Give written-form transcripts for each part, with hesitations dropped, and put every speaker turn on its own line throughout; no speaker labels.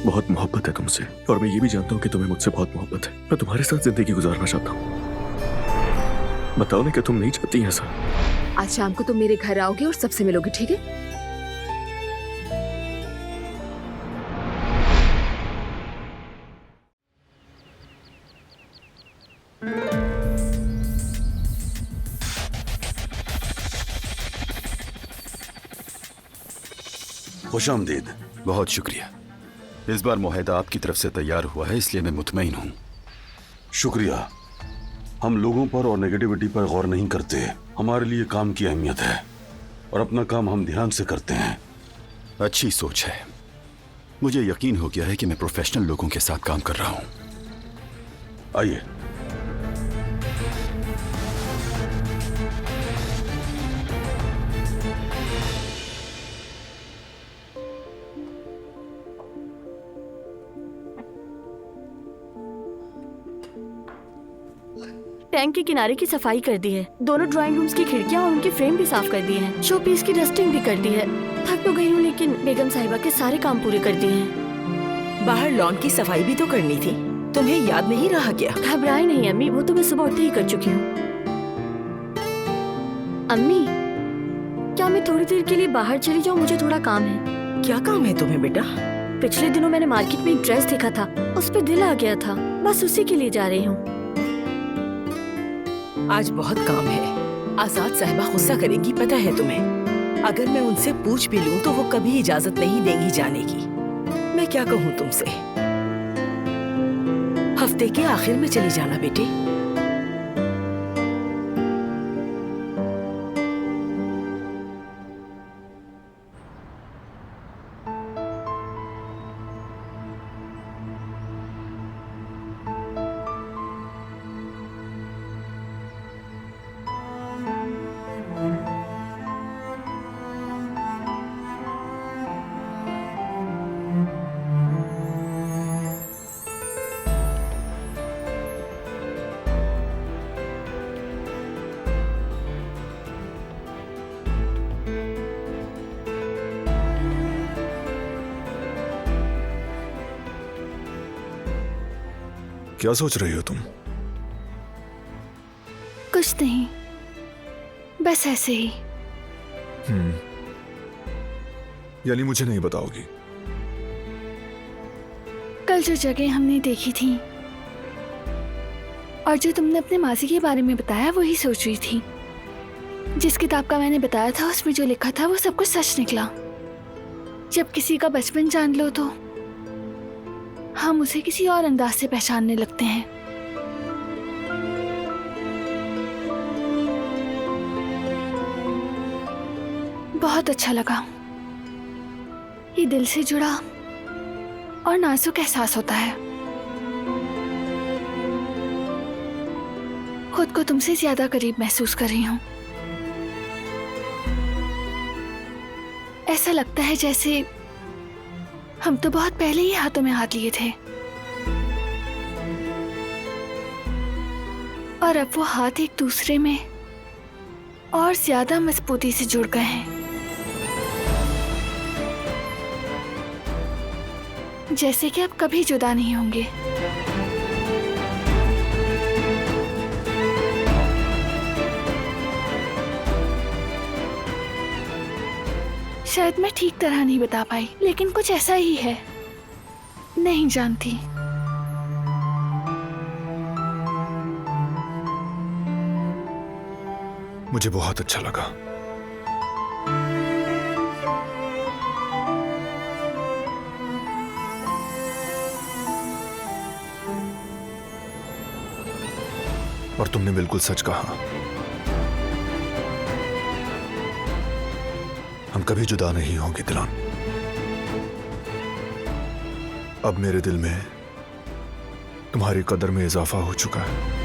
बहुत मोहब्बत है तुमसे, और मैं ये भी जानता हूँ कि तुम्हें मुझसे बहुत मोहब्बत है। मैं तुम्हारे साथ जिंदगी गुजारना चाहता हूँ। बताओ ना कि तुम नहीं चाहती ऐसा?
आज शाम को तुम मेरे घर आओगे और सबसे मिलोगे, ठीक है?
खुशामदीद।
बहुत शुक्रिया। इस बार मुआहदा आपकी तरफ से तैयार हुआ है, इसलिए मैं मुतमईन हूँ।
शुक्रिया। हम लोगों पर और नेगेटिविटी पर गौर नहीं करते। हमारे लिए काम की अहमियत है और अपना काम हम ध्यान से करते हैं।
अच्छी सोच है। मुझे यकीन हो गया है कि मैं प्रोफेशनल लोगों के साथ काम कर रहा हूँ।
आइए।
टैंक के किनारे की सफाई कर दी है, दोनों ड्राइंग रूम्स की खिड़कियां और उनके फ्रेम भी साफ कर दिए हैं, शो पीस की डस्टिंग भी कर दी है। थक तो गई हूँ, लेकिन बेगम साहिबा के सारे काम पूरे कर दिए हैं।
बाहर लॉन की सफाई भी तो करनी थी, तुम्हें याद नहीं रहा क्या?
घबराए नहीं अम्मी, वो तो मैं सुबह उठते ही कर चुकी हूँ। अम्मी, क्या मैं थोड़ी देर के लिए बाहर चली जाऊँ? मुझे थोड़ा काम है।
क्या काम है तुम्हें बेटा?
पिछले दिनों मैंने मार्केट में एक ड्रेस देखा था, उस पर दिल आ गया था, बस उसी के लिए जा रही हूँ।
आज बहुत काम है। आजाद साहिबा गुस्सा करेंगी, पता है तुम्हें। अगर मैं उनसे पूछ भी लूं तो वो कभी इजाजत नहीं देंगी जाने की। मैं क्या कहूँ तुमसे? हफ्ते के आखिर में चली जाना बेटे।
क्या सोच रही हो तुम?
कुछ नहीं, बस ऐसे ही।
यानी मुझे नहीं बताओगी?
कल जो जगह हमने देखी थी और जो तुमने अपने मासी के बारे में बताया, वही सोच रही थी। जिस किताब का मैंने बताया था उसमें जो लिखा था वो सब कुछ सच निकला। जब किसी का बचपन जान लो तो हम उसे किसी और अंदाज से पहचानने लगते हैं। बहुत अच्छा लगा। ये दिल से जुड़ा और नाजुक एहसास होता है। खुद को तुमसे ज्यादा करीब महसूस कर रही हूँ। ऐसा लगता है जैसे हम तो बहुत पहले ही हाथों में हाथ लिए थे और अब वो हाथ एक दूसरे में और ज्यादा मजबूती से जुड़ गए हैं। जैसे कि अब कभी जुदा नहीं होंगे। शायद मैं ठीक तरह नहीं बता पाई, लेकिन कुछ ऐसा ही है। नहीं जानती।
मुझे बहुत अच्छा लगा। और तुमने बिल्कुल सच कहा। हम कभी जुदा नहीं होंगे दिलान। अब मेरे दिल में तुम्हारी कदर में इजाफा हो चुका है।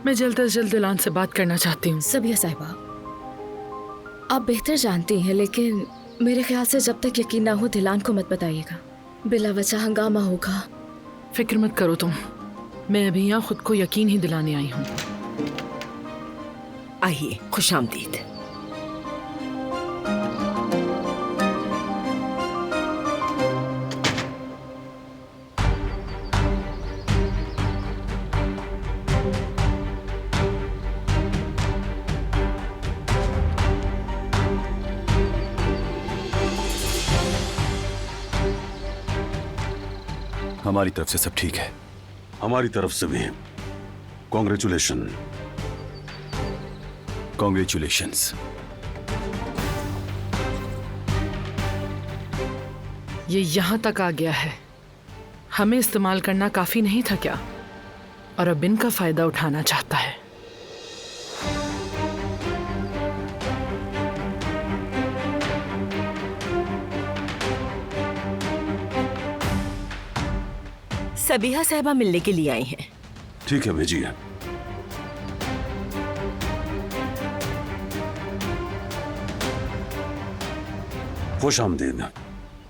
मैं जल्द से जल्द दिलान से बात करना चाहती हूँ।
सबिया साहिबा, आप बेहतर जानती हैं, लेकिन मेरे ख्याल से जब तक यकीन ना हो दिलान को मत बताइएगा। बिला वजह हंगामा होगा।
फिक्र मत करो तुम, मैं अभी यहाँ खुद को यकीन ही दिलाने आई हूँ। आइए, खुशामदीद।
हमारी तरफ से सब ठीक है।
हमारी तरफ से भी कॉन्ग्रेचुलेशन।
कॉन्ग्रेचुलेशंस।
ये यहाँ तक आ गया है, हमें इस्तेमाल करना काफी नहीं था क्या? और अब इनका फायदा उठाना चाहता है।
सबिहा साहिबा मिलने के लिए आई हैं।
ठीक है, भेजिए। खुश आमदीद।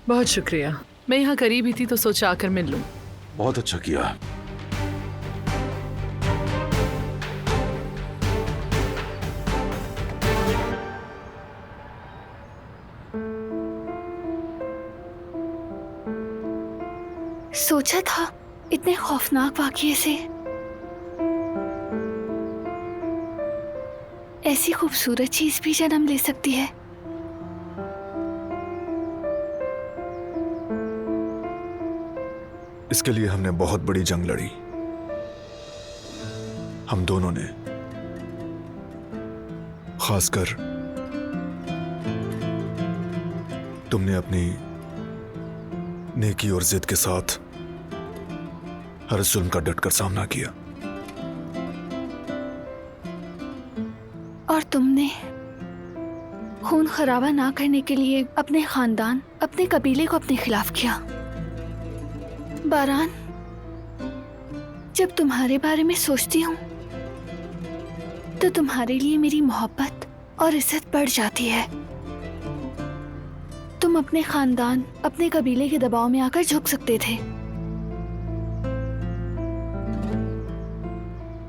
बहुत शुक्रिया, मैं यहाँ करीब ही थी तो सोचा आकर मिल लूं।
बहुत अच्छा किया।
सोचा था इतने खौफनाक वाकये से ऐसी खूबसूरत चीज भी जन्म ले सकती है।
इसके लिए हमने बहुत बड़ी जंग लड़ी, हम दोनों ने। खासकर तुमने अपनी नेकी और जिद के साथ हर जुल्म का डटकर सामना किया,
और तुमने खून खराबा ना करने के लिए अपने खानदान, अपने कबीले को अपने खिलाफ किया। बारान, जब तुम्हारे बारे में सोचती हूँ तो तुम्हारे लिए मेरी मोहब्बत और इज्जत बढ़ जाती है। तुम अपने खानदान, अपने कबीले के दबाव में आकर झुक सकते थे,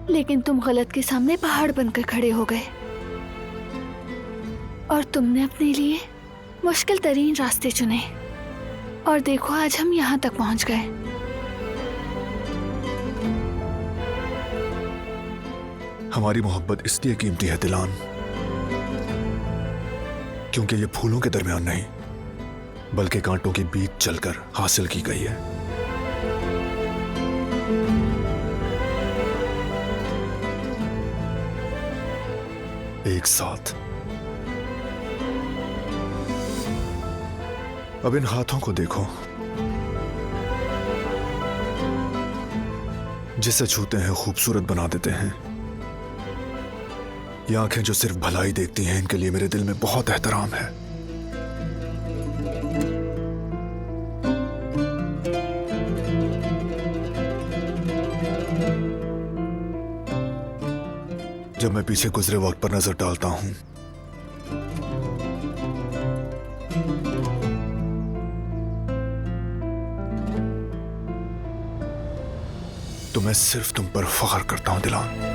लेकिन तुम गलत के सामने पहाड़ बनकर खड़े हो गए और तुमने अपने लिए मुश्किल तरीन रास्ते चुने। और देखो आज हम यहाँ तक पहुँच गए।
हमारी मोहब्बत इसलिए कीमती है दिलान, क्योंकि ये फूलों के दरमियान नहीं बल्कि कांटों के बीच चलकर हासिल की गई है। एक साथ। अब इन हाथों को देखो, जिसे छूते हैं खूबसूरत बना देते हैं। ये आंखें जो सिर्फ भलाई देखती हैं, इनके लिए मेरे दिल में बहुत एहतराम है। जब मैं पीछे गुजरे वक्त पर नजर डालता हूं तो मैं सिर्फ तुम पर फख्र करता हूं दिलान।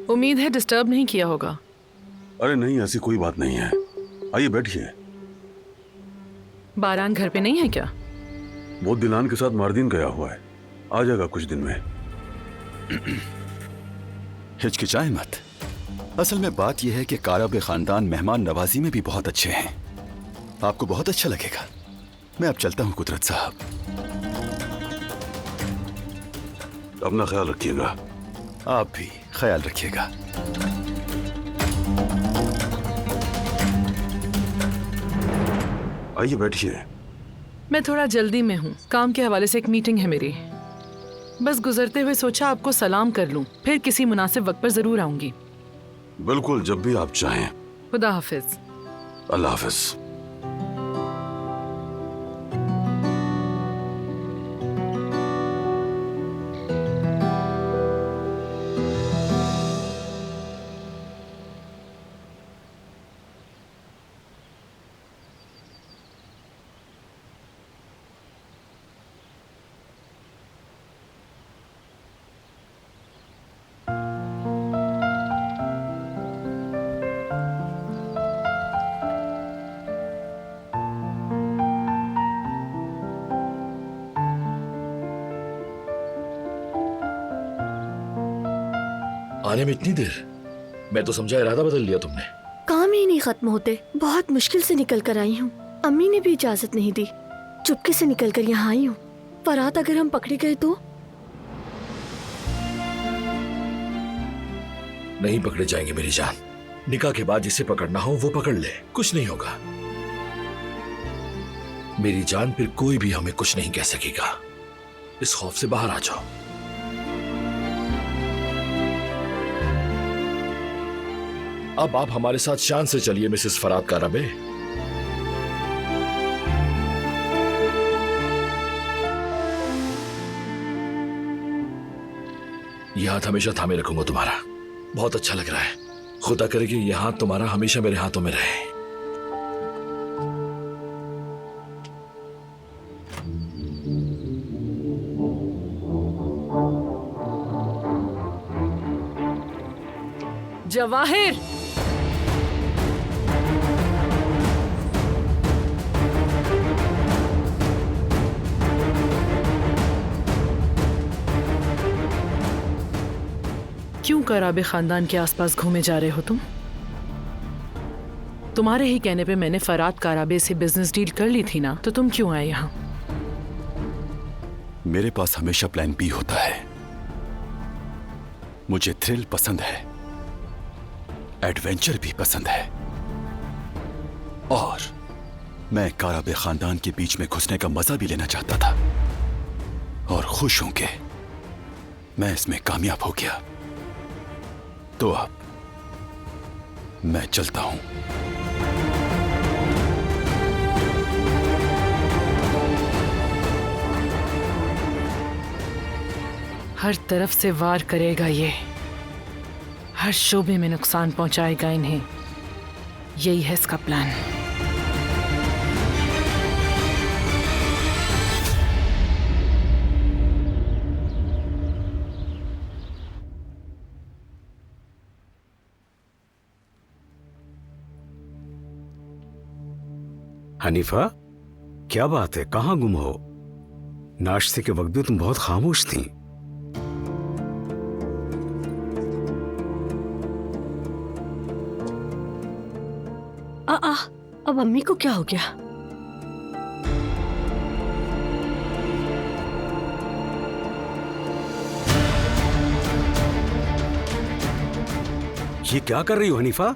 उम्मीद है डिस्टर्ब नहीं किया होगा।
अरे नहीं, ऐसी कोई बात नहीं है। आइए बैठिए।
बारान घर पे नहीं है क्या?
वो दिलान के साथ मार्दिन गया हुआ है, आ जाएगा कुछ दिन में।
हिचकिचाए मत। असल में बात यह है कि कारब खानदान मेहमान नवाजी में भी बहुत अच्छे हैं। आपको बहुत अच्छा लगेगा। मैं अब चलता हूं कुदरत साहब।
अपना ख्याल रखिएगा।
आप भी ख्याल रखिएगा।
आइए बैठिए।
मैं थोड़ा जल्दी में हूँ, काम के हवाले से एक मीटिंग है मेरी। बस गुजरते हुए सोचा आपको सलाम कर लूं, फिर किसी मुनासिब वक्त पर जरूर आऊंगी।
बिल्कुल, जब भी आप चाहें।
खुदा हाफिज।
अल्लाह हाफिज।
आने में इतनी देर? मैं तो समझा इरादा बदल लिया तुमने।
काम ही नहीं खत्म होते, बहुत मुश्किल से निकल कर आई हूँ। अम्मी ने भी इजाजत नहीं दी, चुपके से निकल कर यहाँ आई हूँ। फरात अगर हम पकड़े गए तो?
नहीं पकड़े जाएंगे मेरी जान। निकाह के बाद जिसे पकड़ना हो वो पकड़ ले, कुछ नहीं होगा मेरी जान। फिर कोई भी हमें कुछ नहीं कह सकेगा। इस खौफ से बाहर आ जाओ। अब आप हमारे साथ शान से चलिए मिसेस फरात काराबे। यह हाथ हमेशा थामे रखूंगा तुम्हारा। बहुत अच्छा लग रहा है। खुदा करे कि यह हाथ तुम्हारा हमेशा मेरे हाथों में रहे।
जवाहिर, क्यों कराबे खानदान के आसपास घूमे जा रहे हो तुम? तुम्हारे ही कहने पे मैंने फरात काराबे से बिजनेस डील कर ली थी ना, तो तुम क्यों आए यहाँ?
मेरे पास हमेशा प्लान बी होता है। मुझे थ्रिल पसंद है, एडवेंचर भी पसंद है, और मैं काराबे खानदान के बीच में घुसने का मजा भी लेना चाहता था। और खुश हूं कि मैं इसमें कामयाब हो गया। तो अब मैं चलता हूं।
हर तरफ से वार करेगा ये, हर शोबे में नुकसान पहुंचाएगा इन्हें। यही है इसका प्लान।
हनीफा, क्या बात है, कहाँ गुम हो? नाश्ते के वक्त भी तुम बहुत खामोश थी।
अब अम्मी को क्या हो गया?
ये क्या कर रही हो हनीफा?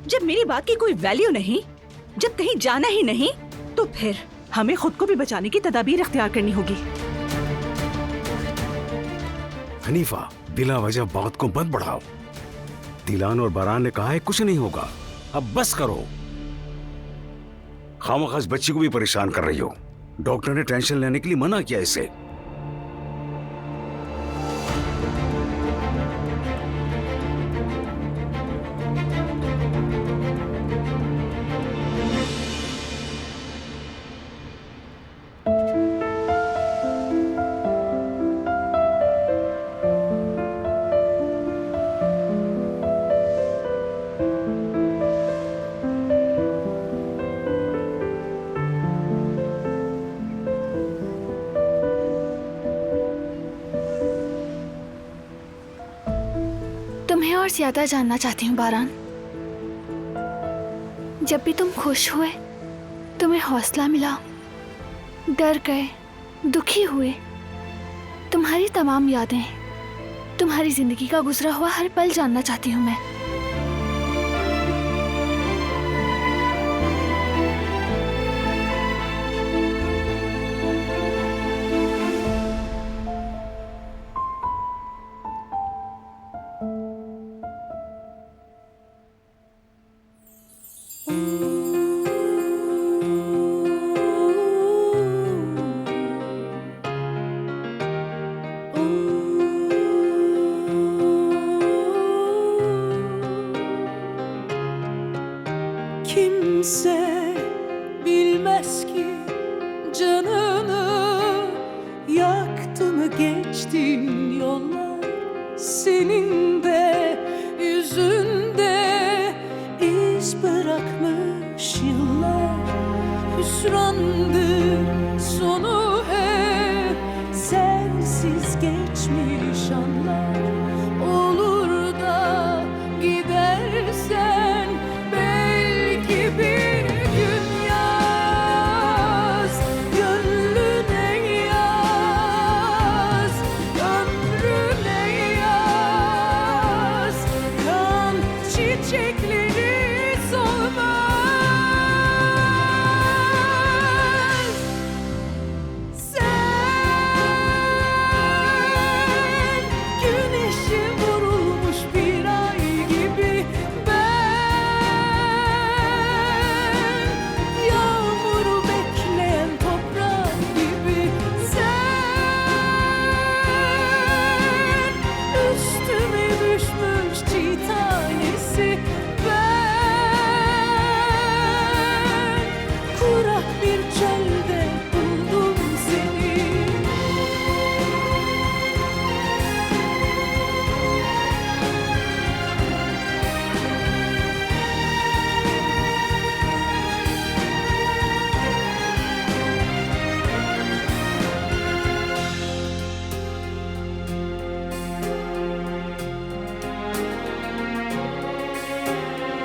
जब मेरी बात की कोई वैल्यू नहीं, जब कहीं जाना ही नहीं, तो फिर हमें खुद को भी बचाने की तदाबीर इख्तियार करनी होगी।
हनीफा, बिला वजह बात को मत बढ़ाओ। दिलान और बरान ने कहा है कुछ नहीं होगा, अब बस करो। खामखास बच्ची को भी परेशान कर रही हो। डॉक्टर ने टेंशन लेने के लिए मना किया इसे।
तुम्हें और ज्यादा जानना चाहती हूँ बारान। जब भी तुम खुश हुए, तुम्हें हौसला मिला, डर गए, दुखी हुए, तुम्हारी तमाम यादें तुम्हारी जिंदगी का गुजरा हुआ हर पल जानना चाहती हूँ मैं।
Kimse bilmez ki canını yaktı mı geçtin yollar, senin de yüzünde iz bırakmış yıllar. Hüsrandır sonu hep sensiz geçmiş anlar. Olur da gidersen belki bir gün yaz, gönlüne yaz, ömrüne yaz. Kan çiçekleri solmaz.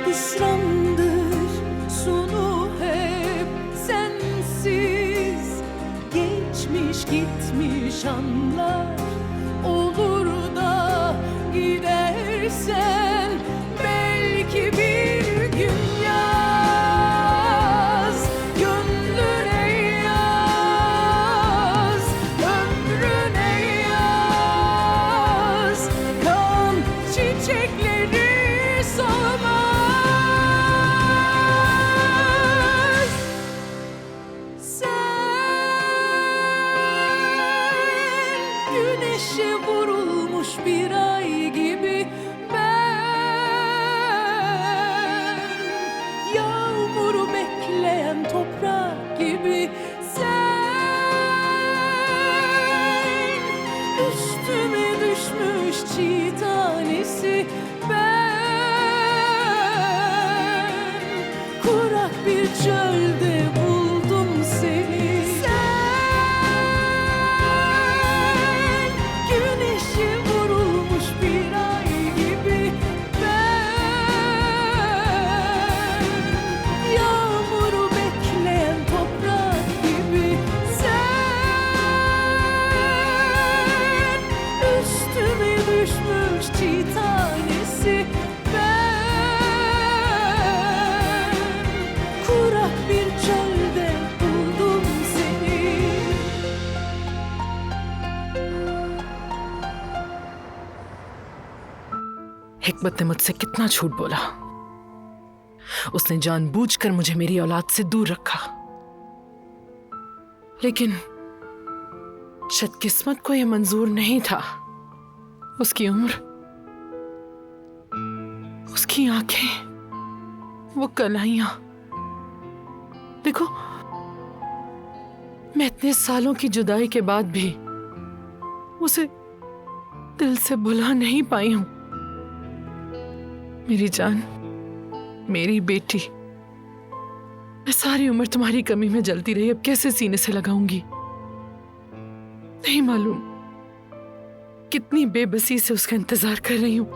Hüsrandır sonu hep sensiz geçmiş gitmiş anlar. Olur da gidersen belki bir gün yaz, gönlüne yaz, ömrüne yaz. Kan çiçekleri solmaz. Güneşe vurulmuş bir ay gibi ben, yağmuru bekleyen toprak gibi sen, üstüme düşmüş çiğ tanesi ben, kurak bir çölde buldum seni. Çiğ tanesi ben, kurak bir çölde buldum seni.
हिकमत ने मुझसे कितना झूठ बोला। उसने जानबूझकर मुझे मेरी औलाद से दूर रखा, लेकिन शायद किस्मत को यह मंजूर नहीं था। उसकी उम्र, उसकी आंखें, वो कलाइयां। देखो, मैं इतने सालों की जुदाई के बाद भी उसे दिल से भुला नहीं पाई हूं। मेरी जान, मेरी बेटी, मैं सारी उम्र तुम्हारी कमी में जलती रही, अब कैसे सीने से लगाऊंगी? नहीं मालूम कितनी बेबसी से उसका इंतजार कर रही हूं।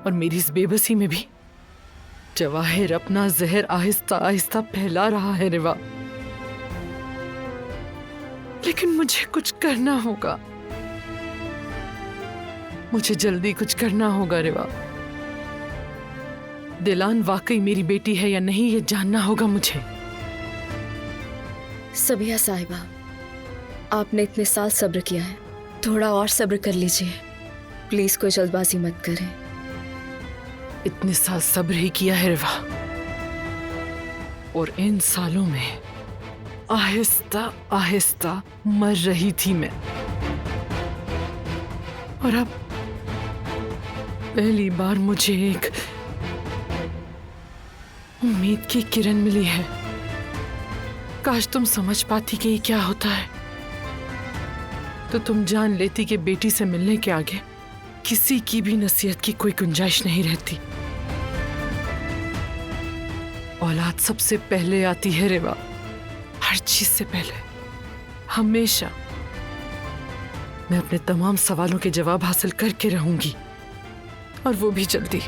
और मेरी इस बेबसी में भी जवाहिर अपना जहर आहिस्ता आहिस्ता फैला रहा है। रिवा, लेकिन मुझे कुछ करना होगा, मुझे जल्दी कुछ करना होगा रिवा। दिलान वाकई मेरी बेटी है या नहीं ये जानना होगा मुझे।
सबिया साहिबा, आपने इतने साल सब्र किया है, थोड़ा और सब्र कर लीजिए। प्लीज कोई जल्दबाजी मत करें।
इतने साल सब्र ही किया है रिवा, और इन सालों में आहिस्ता आहिस्ता मर रही थी मैं, और अब पहली बार मुझे एक उम्मीद की किरण मिली है। काश तुम समझ पाती कि ये क्या होता है, तो तुम जान लेती कि बेटी से मिलने के आगे किसी की भी नसीहत की कोई गुंजाइश नहीं रहती। औलाद सबसे पहले आती है रिवा, हर चीज से पहले। हमेशा मैं अपने तमाम सवालों के जवाब हासिल करके रहूंगी, और वो भी जल्दी।